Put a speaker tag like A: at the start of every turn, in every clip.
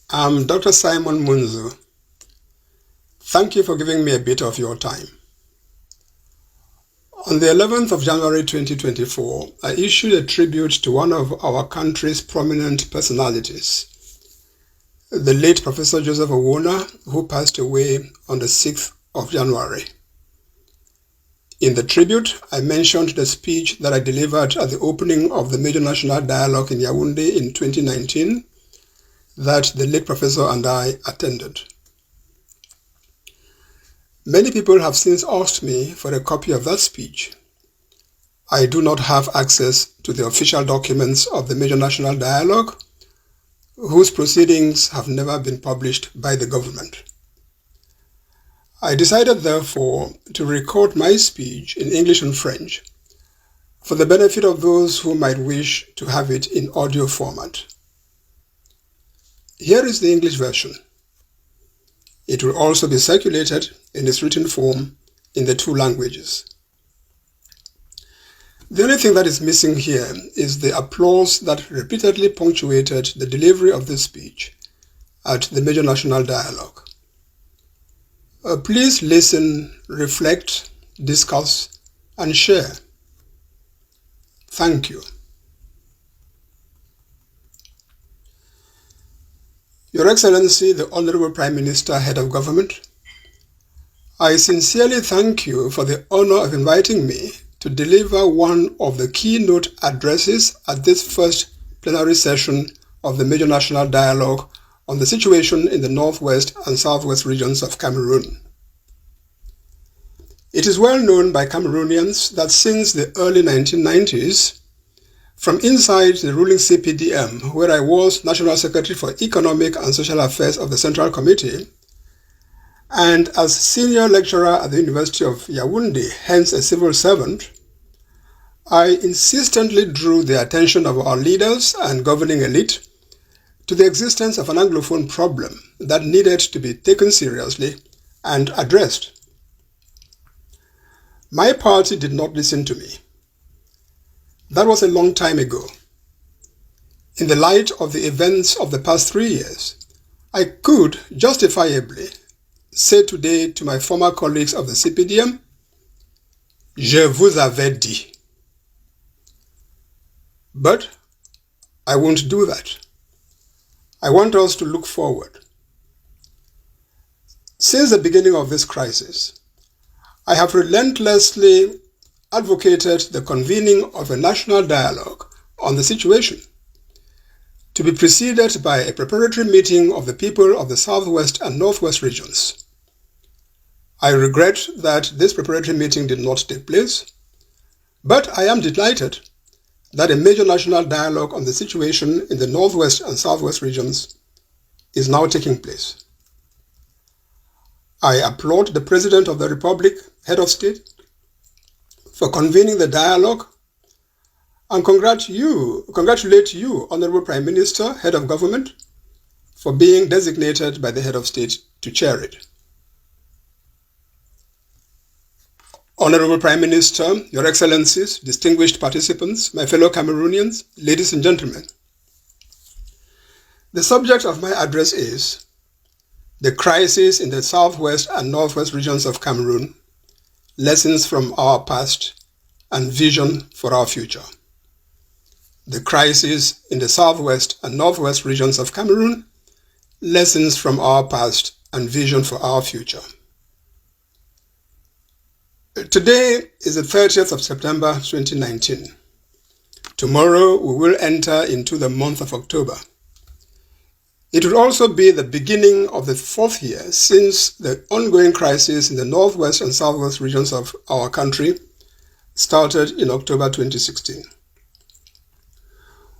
A: I'm Dr. Simon Munzu. Thank you for giving me a bit of your time. On the 11th of January 2024, I issued a tribute to one of our country's prominent personalities, the late Professor Joseph Owona, who passed away on the 6th of January. In the tribute, I mentioned the speech that I delivered at the opening of the Major National Dialogue in Yaoundé in 2019 that the late professor and I attended. Many people have since asked me for a copy of that speech. I do not have access to the official documents of the Major National Dialogue, whose proceedings have never been published by the government. I decided, therefore, to record my speech in English and French for the benefit of those who might wish to have it in audio format. Here is the English version. It will also be circulated in its written form in the two languages. The only thing that is missing here is the applause that repeatedly punctuated the delivery of this speech at the Major National Dialogue. Please listen, reflect, discuss, and share. Thank you. Your Excellency, the Honorable Prime Minister, Head of Government, I sincerely thank you for the honor of inviting me to deliver one of the keynote addresses at this first plenary session of the Major National Dialogue on the situation in the northwest and southwest regions of Cameroon. It is well known by Cameroonians that since the early 1990s, from inside the ruling CPDM, where I was National Secretary for Economic and Social Affairs of the Central Committee, and as senior lecturer at the University of Yaoundé, hence a civil servant, I insistently drew the attention of our leaders and governing elite to the existence of an Anglophone problem that needed to be taken seriously and addressed. My party did not listen to me. That was a long time ago. In the light of the events of the past 3 years, I could justifiably say today to my former colleagues of the CPDM, Je vous avais dit. But I won't do that. I want us to look forward. Since the beginning of this crisis, I have relentlessly advocated the convening of a national dialogue on the situation, to be preceded by a preparatory meeting of the people of the southwest and northwest regions. I regret that this preparatory meeting did not take place, but I am delighted that a major national dialogue on the situation in the northwest and southwest regions is now taking place. I applaud the President of the Republic, Head of State, for convening the dialogue, and congratulate you, Honorable Prime Minister, Head of Government, for being designated by the Head of State to chair it. Honorable Prime Minister, Your Excellencies, distinguished participants, my fellow Cameroonians, ladies and gentlemen, the subject of my address is the crisis in the southwest and northwest regions of Cameroon, lessons from our past and vision for our future. The crisis in the southwest and northwest regions of Cameroon, lessons from our past and vision for our future. Today is the 30th of September 2019. Tomorrow we will enter into the month of October. It will also be the beginning of the 4th year since the ongoing crisis in the northwest and southwest regions of our country started in October 2016.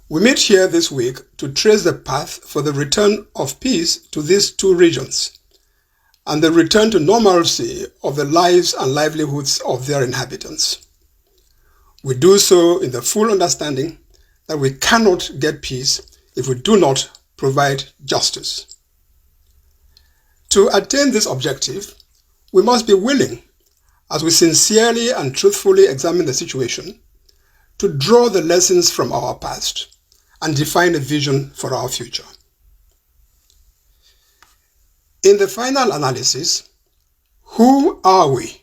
A: We meet here this week to trace the path for the return of peace to these two regions and the return to normalcy of the lives and livelihoods of their inhabitants. We do so in the full understanding that we cannot get peace if we do not provide justice. To attain this objective, we must be willing, as we sincerely and truthfully examine the situation, to draw the lessons from our past and define a vision for our future. In the final analysis, who are we?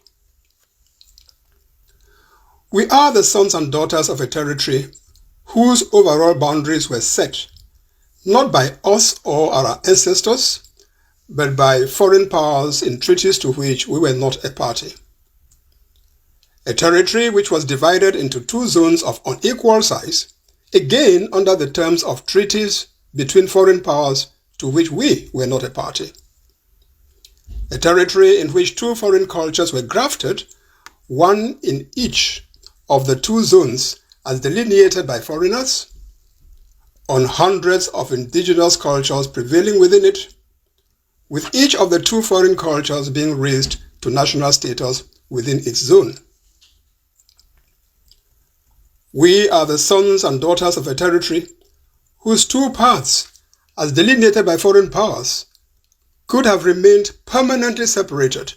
A: We are the sons and daughters of a territory whose overall boundaries were set not by us or our ancestors, but by foreign powers in treaties to which we were not a party. A territory which was divided into two zones of unequal size, again under the terms of treaties between foreign powers to which we were not a party. A territory in which two foreign cultures were grafted, one in each of the two zones as delineated by foreigners, on hundreds of indigenous cultures prevailing within it, with each of the two foreign cultures being raised to national status within its zone. We are the sons and daughters of a territory whose two parts, as delineated by foreign powers, could have remained permanently separated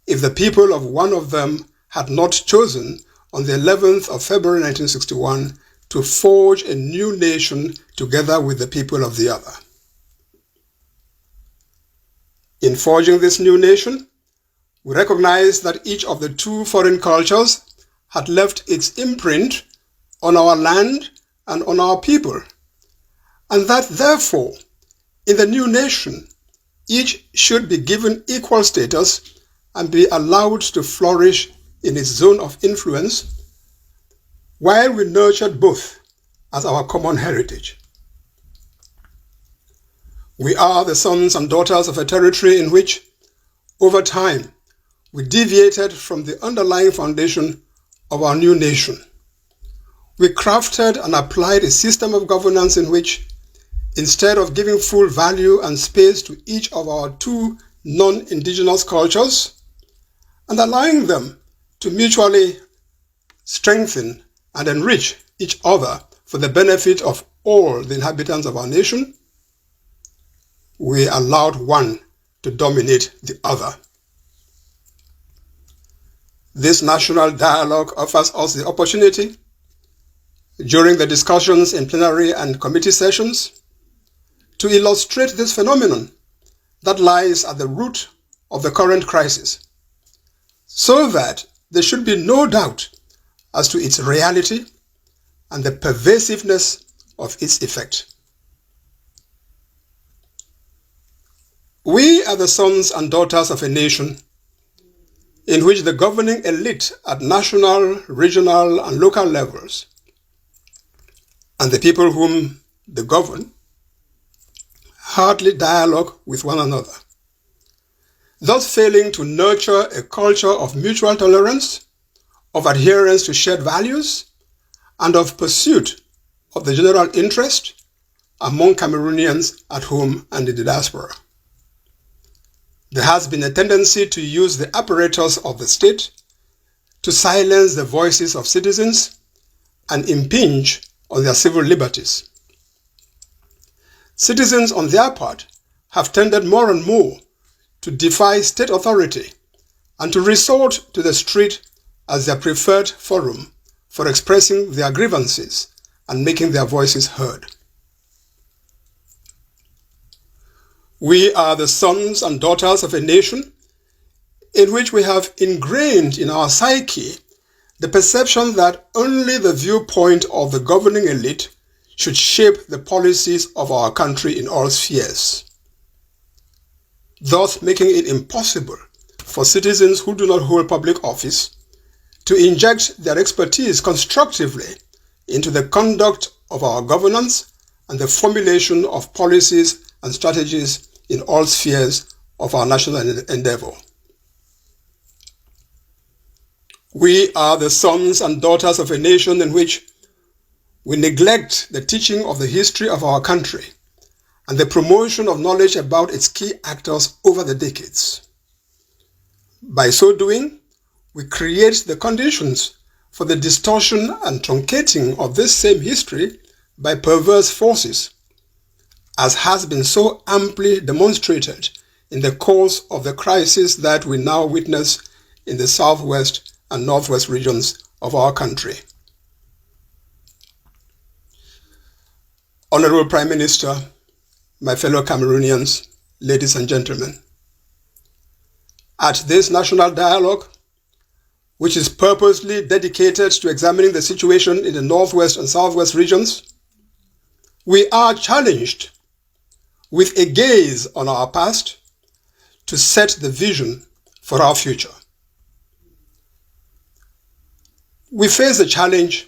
A: if the people of one of them had not chosen on the 11th of February 1961 to forge a new nation together with the people of the other. In forging this new nation, we recognize that each of the two foreign cultures had left its imprint on our land and on our people, and that therefore, in the new nation, each should be given equal status and be allowed to flourish in its zone of influence, while we nurtured both as our common heritage. We are the sons and daughters of a territory in which, over time, we deviated from the underlying foundation of our new nation. We crafted and applied a system of governance in which, instead of giving full value and space to each of our two non-indigenous cultures and allowing them to mutually strengthen and enrich each other for the benefit of all the inhabitants of our nation, we allowed one to dominate the other. This national dialogue offers us the opportunity, during the discussions in plenary and committee sessions, to illustrate this phenomenon that lies at the root of the current crisis, so that there should be no doubt as to its reality and the pervasiveness of its effect. We are the sons and daughters of a nation in which the governing elite at national, regional, and local levels, and the people whom they govern, hardly dialogue with one another, thus failing to nurture a culture of mutual tolerance, of adherence to shared values, and of pursuit of the general interest among Cameroonians at home and in the diaspora. There has been a tendency to use the apparatus of the state to silence the voices of citizens and impinge on their civil liberties. Citizens, on their part, have tended more and more to defy state authority and to resort to the street as their preferred forum for expressing their grievances and making their voices heard. We are the sons and daughters of a nation in which we have ingrained in our psyche the perception that only the viewpoint of the governing elite should shape the policies of our country in all spheres, thus making it impossible for citizens who do not hold public office to inject their expertise constructively into the conduct of our governance and the formulation of policies and strategies in all spheres of our national endeavor. We are the sons and daughters of a nation in which we neglect the teaching of the history of our country and the promotion of knowledge about its key actors over the decades. By so doing, we create the conditions for the distortion and truncating of this same history by perverse forces, as has been so amply demonstrated in the course of the crisis that we now witness in the southwest and northwest regions of our country. Honorable Prime Minister, my fellow Cameroonians, ladies and gentlemen, At this national dialogue, which is purposely dedicated to examining the situation in the Northwest and Southwest regions, we are challenged with a gaze on our past to set the vision for our future. We face the challenge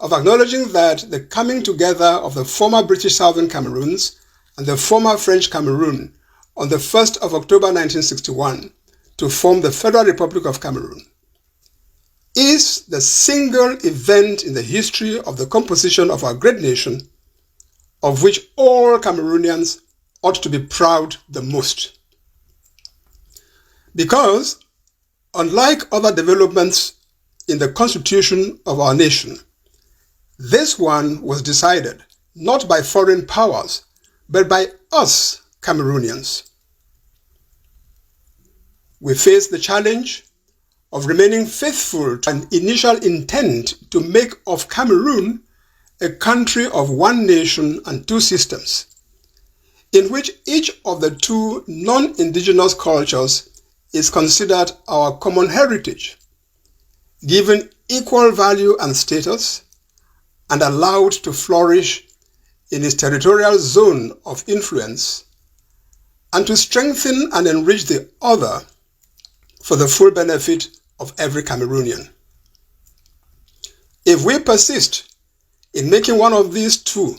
A: of acknowledging that the coming together of the former British Southern Cameroons and the former French Cameroon on the 1st of October 1961 to form the Federal Republic of Cameroon is the single event in the history of the composition of our great nation of which all Cameroonians ought to be proud the most. Because, unlike other developments in the constitution of our nation, this one was decided not by foreign powers, but by us Cameroonians. We face the challenge of remaining faithful to an initial intent to make of Cameroon a country of one nation and two systems, in which each of the two non-indigenous cultures is considered our common heritage, given equal value and status, and allowed to flourish in its territorial zone of influence, and to strengthen and enrich the other for the full benefit of every Cameroonian. If we persist in making one of these two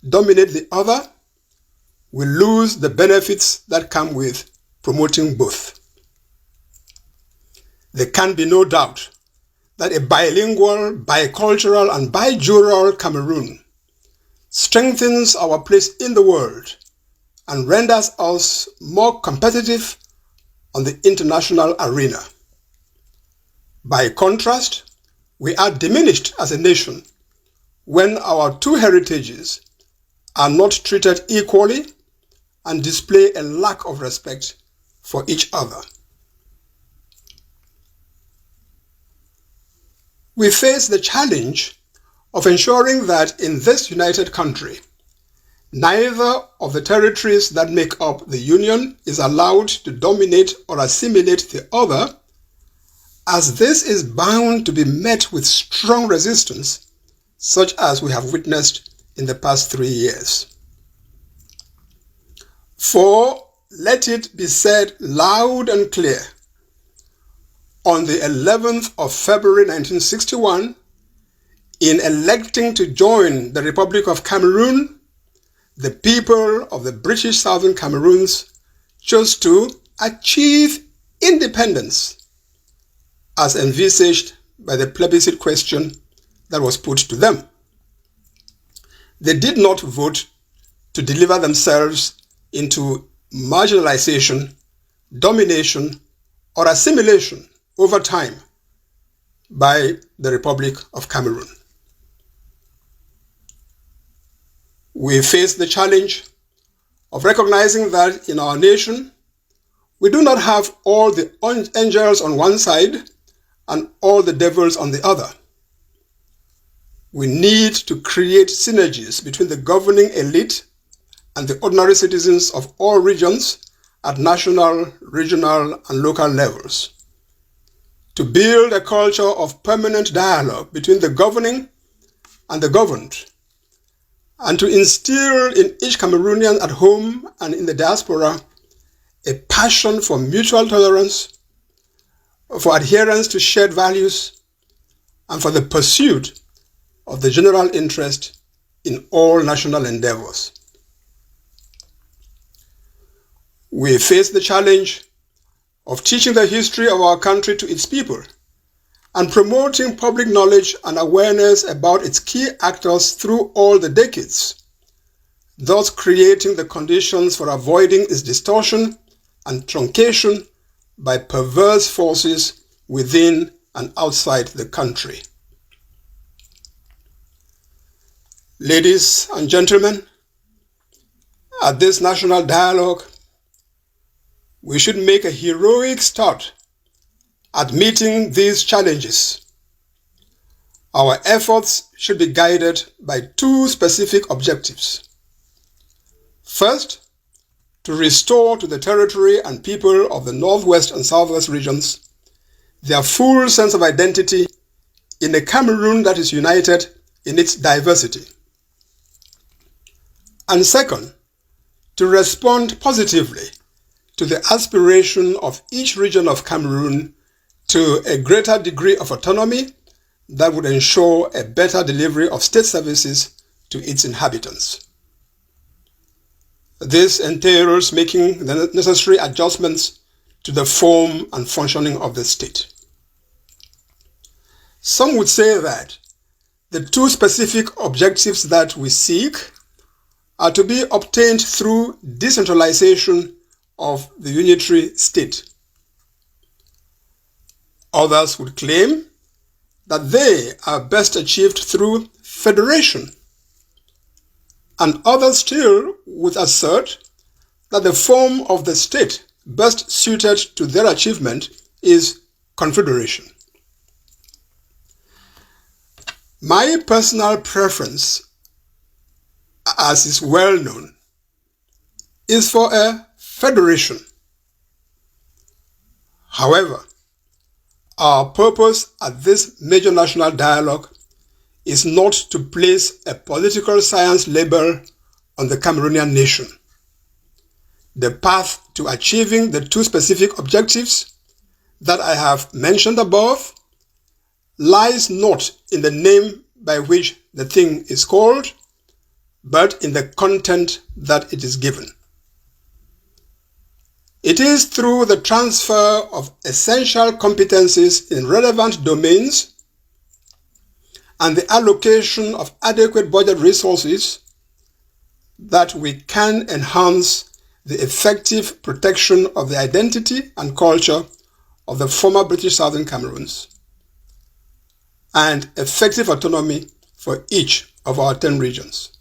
A: dominate the other, we lose the benefits that come with promoting both. There can be no doubt that a bilingual, bicultural, and bijural Cameroon strengthens our place in the world and renders us more competitive on the international arena. By contrast, we are diminished as a nation when our two heritages are not treated equally and display a lack of respect for each other. We face the challenge of ensuring that in this united country, neither of the territories that make up the Union is allowed to dominate or assimilate the other, as this is bound to be met with strong resistance, such as we have witnessed in the past 3 years. For let it be said loud and clear, on the 11th of February 1961, in electing to join the Republic of Cameroon, the people of the British Southern Cameroons chose to achieve independence as envisaged by the plebiscite question that was put to them. They did not vote to deliver themselves into marginalization, domination, or assimilation over time by the Republic of Cameroon. We face the challenge of recognizing that in our nation, we do not have all the angels on one side and all the devils on the other. We need to create synergies between the governing elite and the ordinary citizens of all regions at national, regional, and local levels, to build a culture of permanent dialogue between the governing and the governed, and to instill in each Cameroonian at home and in the diaspora a passion for mutual tolerance, for adherence to shared values, and for the pursuit of the general interest in all national endeavors. We face the challenge of teaching the history of our country to its people and promoting public knowledge and awareness about its key actors through all the decades, thus creating the conditions for avoiding its distortion and truncation by perverse forces within and outside the country. Ladies and gentlemen, at this national dialogue, we should make a heroic start at meeting these challenges. Our efforts should be guided by two specific objectives. First, to restore to the territory and people of the Northwest and Southwest regions their full sense of identity in a Cameroon that is united in its diversity. And second, to respond positively to the aspiration of each region of Cameroon to a greater degree of autonomy that would ensure a better delivery of state services to its inhabitants. This entails making the necessary adjustments to the form and functioning of the state. Some would say that the two specific objectives that we seek are to be obtained through decentralization of the unitary state. Others would claim that they are best achieved through federation. And others still would assert that the form of the state best suited to their achievement is confederation. My personal preference, as is well known, is for a federation. However, our purpose at this major national dialogue is not to place a political science label on the Cameroonian nation. The path to achieving the two specific objectives that I have mentioned above lies not in the name by which the thing is called, but in the content that it is given. It is through the transfer of essential competencies in relevant domains and the allocation of adequate budget resources that we can enhance the effective protection of the identity and culture of the former British Southern Cameroons and effective autonomy for each of our 10 regions.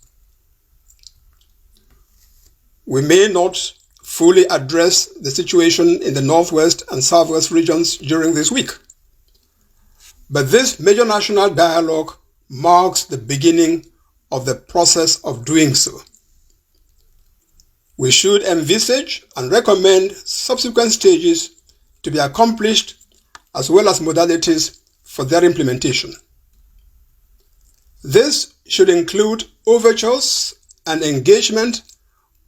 A: We may not fully address the situation in the Northwest and Southwest regions during this week, but this major national dialogue marks the beginning of the process of doing so. We should envisage and recommend subsequent stages to be accomplished as well as modalities for their implementation. This should include overtures and engagement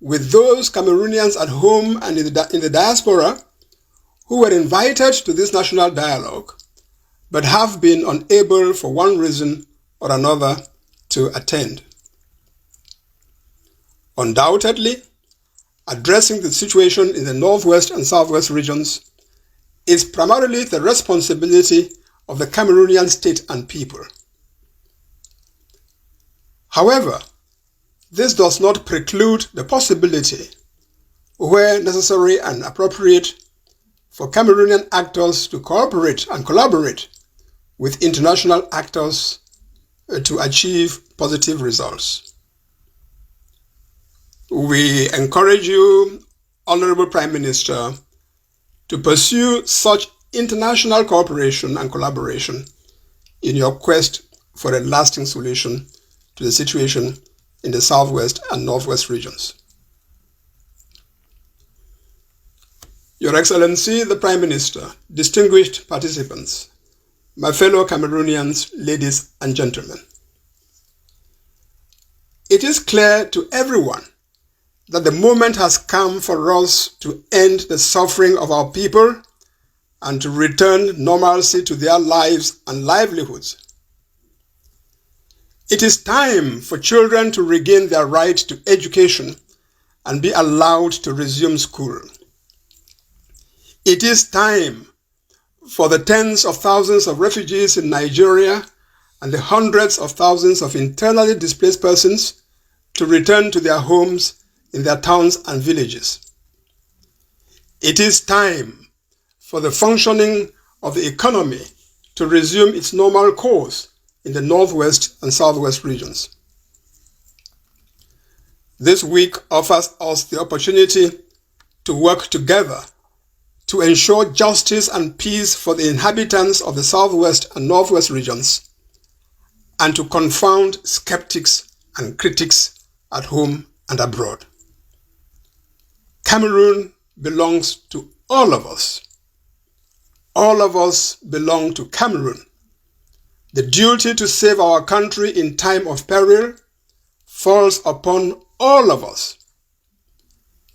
A: with those Cameroonians at home and in the diaspora who were invited to this national dialogue but have been unable for one reason or another to attend. Undoubtedly, addressing the situation in the Northwest and Southwest regions is primarily the responsibility of the Cameroonian state and people. However, this does not preclude the possibility, where necessary and appropriate, for Cameroonian actors to cooperate and collaborate with international actors to achieve positive results. We encourage you, Honorable Prime Minister, to pursue such international cooperation and collaboration in your quest for a lasting solution to the situation in the Southwest and Northwest regions. Your Excellency, the Prime Minister, distinguished participants, my fellow Cameroonians, ladies and gentlemen, it is clear to everyone that the moment has come for us to end the suffering of our people and to return normalcy to their lives and livelihoods. It is time for children to regain their right to education and be allowed to resume school. It is time for the tens of thousands of refugees in Nigeria and the hundreds of thousands of internally displaced persons to return to their homes in their towns and villages. It is time for the functioning of the economy to resume its normal course in the Northwest and Southwest regions. This week offers us the opportunity to work together to ensure justice and peace for the inhabitants of the Southwest and Northwest regions, and to confound skeptics and critics at home and abroad. Cameroon belongs to all of us. All of us belong to Cameroon. The duty to save our country in time of peril falls upon all of us.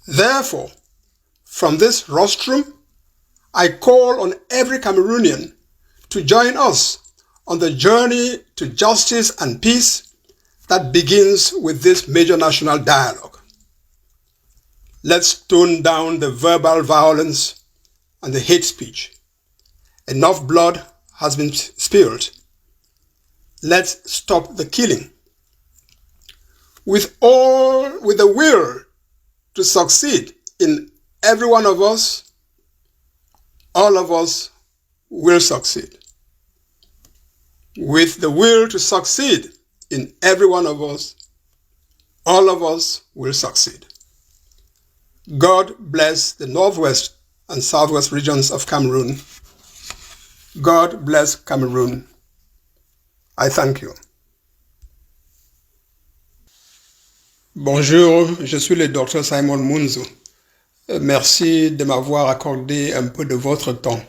A: Therefore, from this rostrum, I call on every Cameroonian to join us on the journey to justice and peace that begins with this major national dialogue. Let's tone down the verbal violence and the hate speech. Enough blood has been spilled. Let's stop the killing. With the will to succeed in every one of us, all of us will succeed. With the will to succeed in every one of us, all of us will succeed. God bless the Northwest and Southwest regions of Cameroon. God bless Cameroon. I thank you. Bonjour, je suis le Dr Simon Munzu. Merci de m'avoir accordé un peu de votre temps.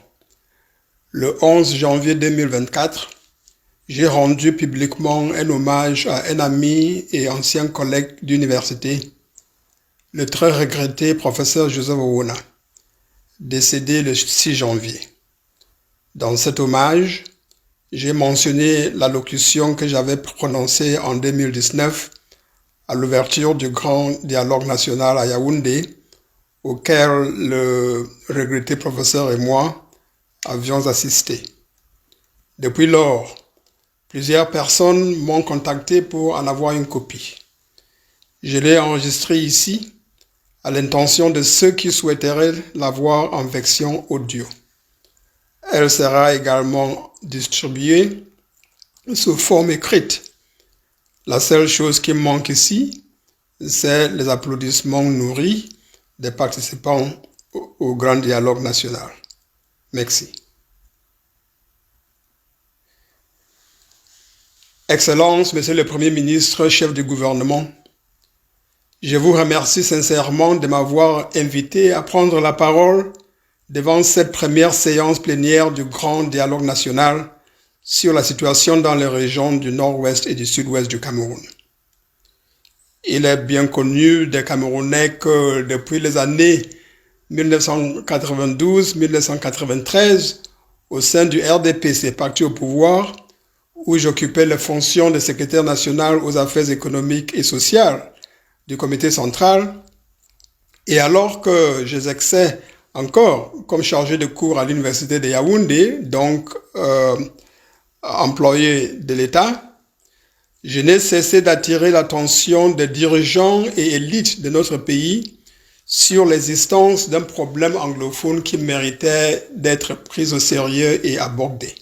A: Le 11 janvier 2024, j'ai rendu publiquement un hommage à un ami et ancien collègue d'université, le très regretté professeur Joseph Owona, décédé le 6 janvier. Dans cet hommage, j'ai mentionné l'allocution que j'avais prononcée en 2019 à l'ouverture du Grand Dialogue national à Yaoundé, auquel le regretté professeur et moi avions assisté. Depuis lors, plusieurs personnes m'ont contacté pour en avoir une copie. Je l'ai enregistrée ici à l'intention de ceux qui souhaiteraient l'avoir en version audio. Elle sera également distribuée sous forme écrite. La seule chose qui manque ici, c'est les applaudissements nourris des participants au Grand Dialogue national. Merci. Excellences, Monsieur le Premier ministre, chef du gouvernement, je vous remercie sincèrement de m'avoir invité à prendre la parole devant cette première séance plénière du Grand Dialogue national sur la situation dans les régions du nord-ouest et du sud-ouest du Cameroun. Il est bien connu des Camerounais que depuis les années 1992-1993, au sein du RDPC, parti au pouvoir, où j'occupais les fonctions de secrétaire national aux affaires économiques et sociales du comité central, et alors que j'exerçais encore comme chargé de cours à l'université de Yaoundé, donc employé de l'État, je n'ai cessé d'attirer l'attention des dirigeants et élites de notre pays sur l'existence d'un problème anglophone qui méritait d'être pris au sérieux et abordé.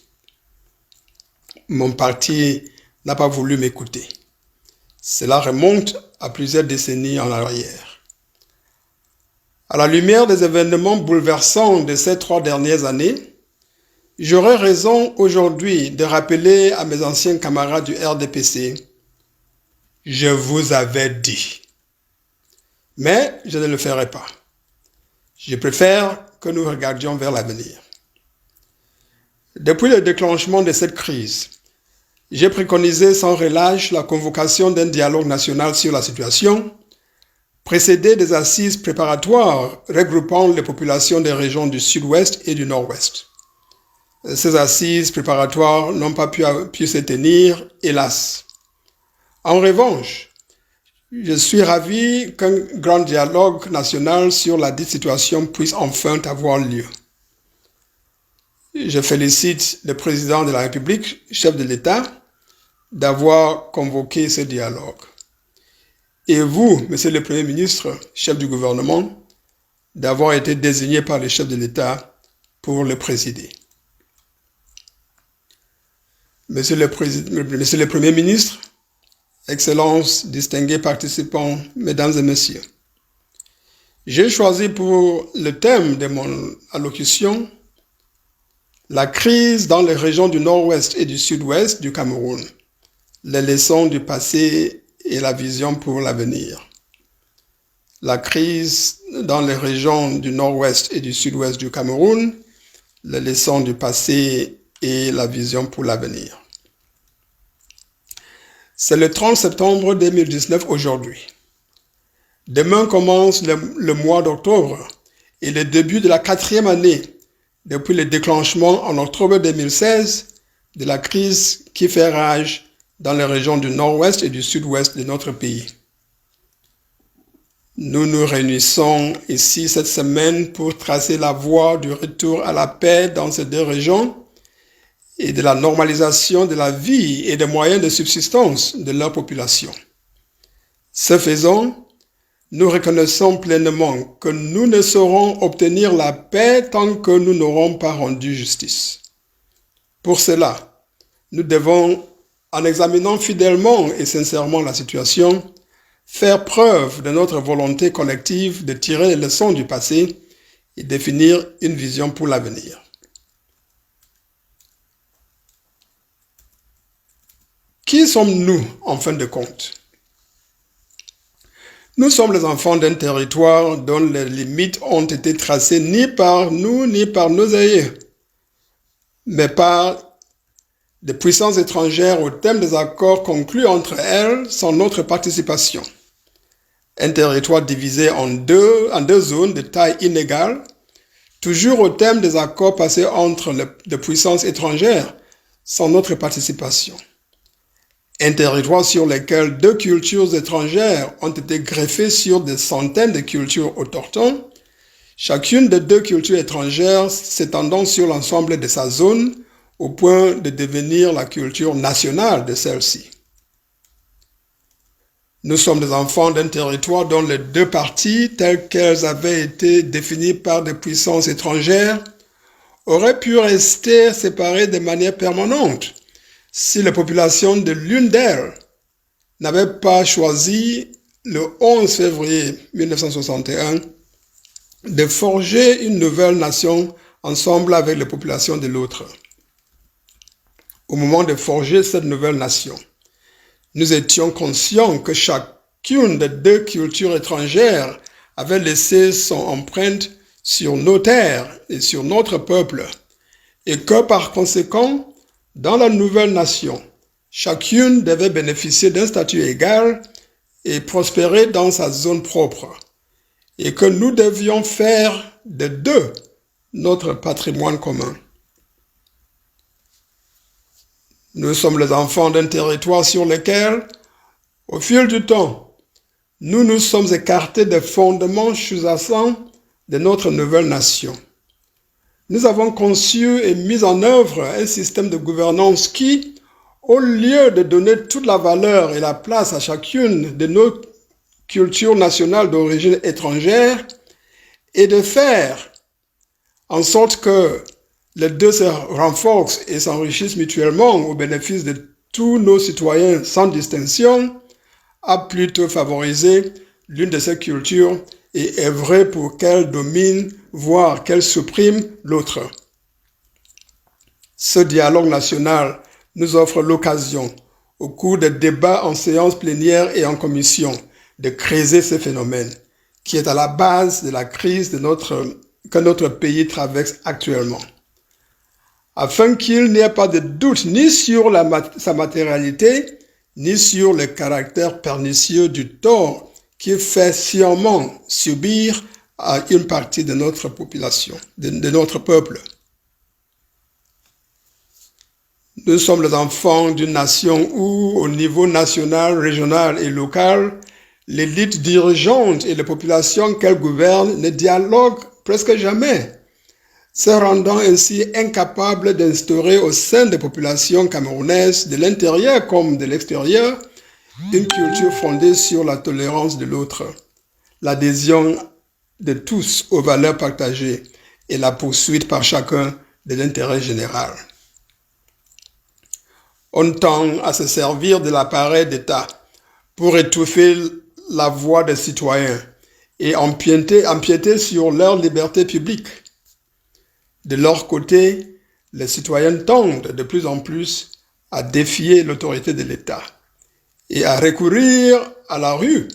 A: Mon parti n'a pas voulu m'écouter. Cela remonte à plusieurs décennies en arrière. À la lumière des événements bouleversants de ces 3 dernières années, j'aurais raison aujourd'hui de rappeler à mes anciens camarades du RDPC, je vous avais dit. Mais je ne le ferai pas. Je préfère que nous regardions vers l'avenir. Depuis le déclenchement de cette crise, j'ai préconisé sans relâche la convocation d'un dialogue national sur la situation, précédé des assises préparatoires regroupant les populations des régions du sud-ouest et du nord-ouest. Ces assises préparatoires n'ont pas pu se tenir, hélas. En revanche, je suis ravi qu'un grand dialogue national sur la dite situation puisse enfin avoir lieu. Je félicite le président de la République, chef de l'État, d'avoir convoqué ce dialogue. Et vous, Monsieur le Premier ministre, chef du gouvernement, d'avoir été désigné par le chef de l'État pour le présider. Monsieur le Premier ministre, Excellences, distingués participants, Mesdames et Messieurs, j'ai choisi pour le thème de mon allocution la crise dans les régions du nord-ouest et du sud-ouest du Cameroun, les leçons du passé et la vision pour l'avenir. la crise dans les régions du nord-ouest et du sud-ouest du Cameroun, les leçons du passé et la vision pour l'avenir. C'est le 30 septembre 2019 aujourd'hui. Demain commence le mois d'octobre et le début de la 4e année depuis le déclenchement en octobre 2016 de la crise qui fait rage dans les régions du nord-ouest et du sud-ouest de notre pays. Nous nous réunissons ici cette semaine pour tracer la voie du retour à la paix dans ces deux régions et de la normalisation de la vie et des moyens de subsistance de leur population. Ce faisant, nous reconnaissons pleinement que nous ne saurons obtenir la paix tant que nous n'aurons pas rendu justice. Pour cela, nous devons, en examinant fidèlement et sincèrement la situation, faire preuve de notre volonté collective de tirer les leçons du passé et définir une vision pour l'avenir. Qui sommes-nous en fin de compte? Nous sommes les enfants d'un territoire dont les limites ont été tracées ni par nous ni par nos aïeux, mais par des puissances étrangères au terme des accords conclus entre elles sans notre participation. Un territoire divisé en deux zones de taille inégale, toujours au terme des accords passés entre les puissances étrangères sans notre participation. Un territoire sur lequel 2 cultures étrangères ont été greffées sur des centaines de cultures autochtones, chacune des 2 cultures étrangères s'étendant sur l'ensemble de sa zone au point de devenir la culture nationale de celle-ci. Nous sommes des enfants d'un territoire dont les 2 parties, telles qu'elles avaient été définies par des puissances étrangères, auraient pu rester séparées de manière permanente si les populations de l'une d'elles n'avaient pas choisi, le 11 février 1961, de forger une nouvelle nation ensemble avec les populations de l'autre. Au moment de forger cette nouvelle nation, nous étions conscients que chacune des 2 cultures étrangères avait laissé son empreinte sur nos terres et sur notre peuple, et que par conséquent, dans la nouvelle nation, chacune devait bénéficier d'un statut égal et prospérer dans sa zone propre, et que nous devions faire des 2 notre patrimoine commun. Nous sommes les enfants d'un territoire sur lequel, au fil du temps, nous nous sommes écartés des fondements sous-jacents de notre nouvelle nation. Nous avons conçu et mis en œuvre un système de gouvernance qui, au lieu de donner toute la valeur et la place à chacune de nos cultures nationales d'origine étrangère, et de faire en sorte que les 2 se renforcent et s'enrichissent mutuellement au bénéfice de tous nos citoyens sans distinction, a plutôt favorisé l'une de ces cultures et œuvré pour qu'elle domine, voire qu'elle supprime l'autre. Ce dialogue national nous offre l'occasion, au cours des débats en séance plénière et en commission, de creuser ce phénomène qui est à la base de la crise que notre pays traverse actuellement. Afin qu'il n'y ait pas de doute ni sur sa matérialité, ni sur le caractère pernicieux du tort qui fait sciemment subir à une partie de notre population, de notre peuple. Nous sommes les enfants d'une nation où, au niveau national, régional et local, l'élite dirigeante et les populations qu'elle gouverne ne dialoguent presque jamais, se rendant ainsi incapables d'instaurer au sein des populations camerounaises, de l'intérieur comme de l'extérieur, une culture fondée sur la tolérance de l'autre, l'adhésion de tous aux valeurs partagées et la poursuite par chacun de l'intérêt général. On tend à se servir de l'appareil d'État pour étouffer la voix des citoyens et empiéter sur leur liberté publique. De leur côté, les citoyens tendent de plus en plus à défier l'autorité de l'État et à recourir à la rue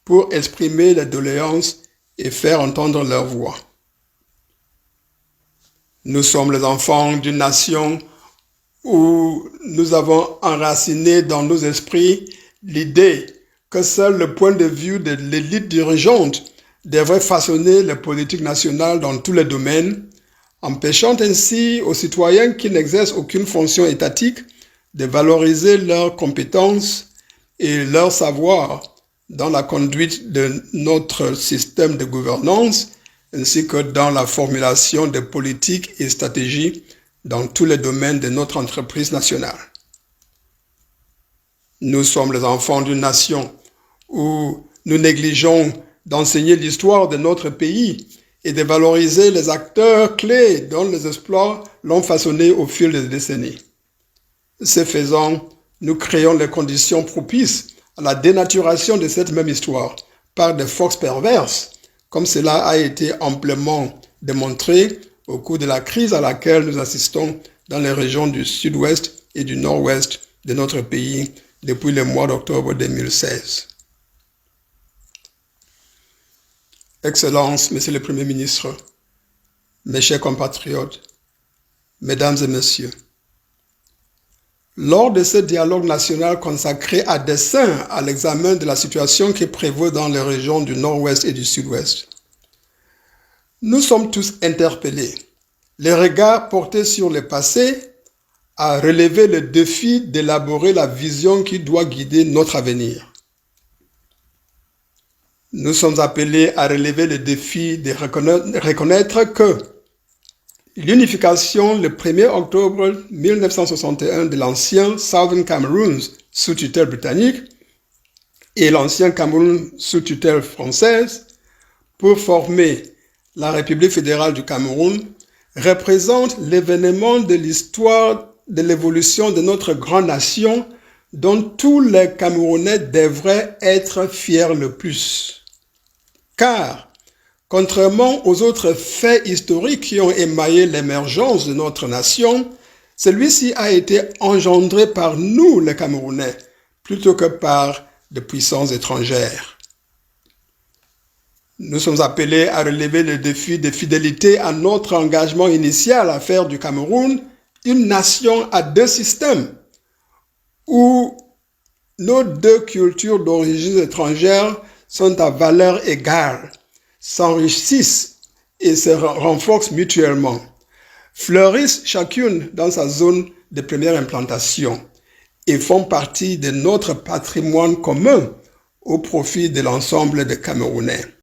A: pour exprimer les doléances et faire entendre leur voix. Nous sommes les enfants d'une nation où nous avons enraciné dans nos esprits l'idée que seul le point de vue de l'élite dirigeante devrait façonner les politiques nationales dans tous les domaines, empêchant ainsi aux citoyens qui n'exercent aucune fonction étatique de valoriser leurs compétences et leur savoir dans la conduite de notre système de gouvernance, ainsi que dans la formulation de politiques et stratégies dans tous les domaines de notre entreprise nationale. Nous sommes les enfants d'une nation où nous négligeons d'enseigner l'histoire de notre pays et de valoriser les acteurs clés dont les exploits l'ont façonné au fil des décennies. Ce faisant, nous créons les conditions propices à la dénaturation de cette même histoire par des forces perverses, comme cela a été amplement démontré au cours de la crise à laquelle nous assistons dans les régions du sud-ouest et du nord-ouest de notre pays depuis le mois d'octobre 2016. Excellences, Monsieur le Premier ministre, mes chers compatriotes, Mesdames et Messieurs, lors de ce dialogue national consacré à dessein à l'examen de la situation qui prévaut dans les régions du nord-ouest et du sud-ouest, nous sommes tous interpellés, les regards portés sur le passé, à relever le défi d'élaborer la vision qui doit guider notre avenir. Nous sommes appelés à relever le défi de reconnaître que l'unification le 1er octobre 1961 de l'ancien Southern Cameroun sous tutelle britannique et l'ancien Cameroun sous tutelle française pour former la République fédérale du Cameroun représente l'événement de l'histoire de l'évolution de notre grande nation dont tous les Camerounais devraient être fiers le plus. Car, contrairement aux autres faits historiques qui ont émaillé l'émergence de notre nation, celui-ci a été engendré par nous, les Camerounais, plutôt que par de puissances étrangères. Nous sommes appelés à relever le défi de fidélité à notre engagement initial à faire du Cameroun une nation à deux systèmes, où nos deux cultures d'origine étrangère sont à valeur égale, s'enrichissent et se renforcent mutuellement, fleurissent chacune dans sa zone de première implantation et font partie de notre patrimoine commun au profit de l'ensemble des Camerounais.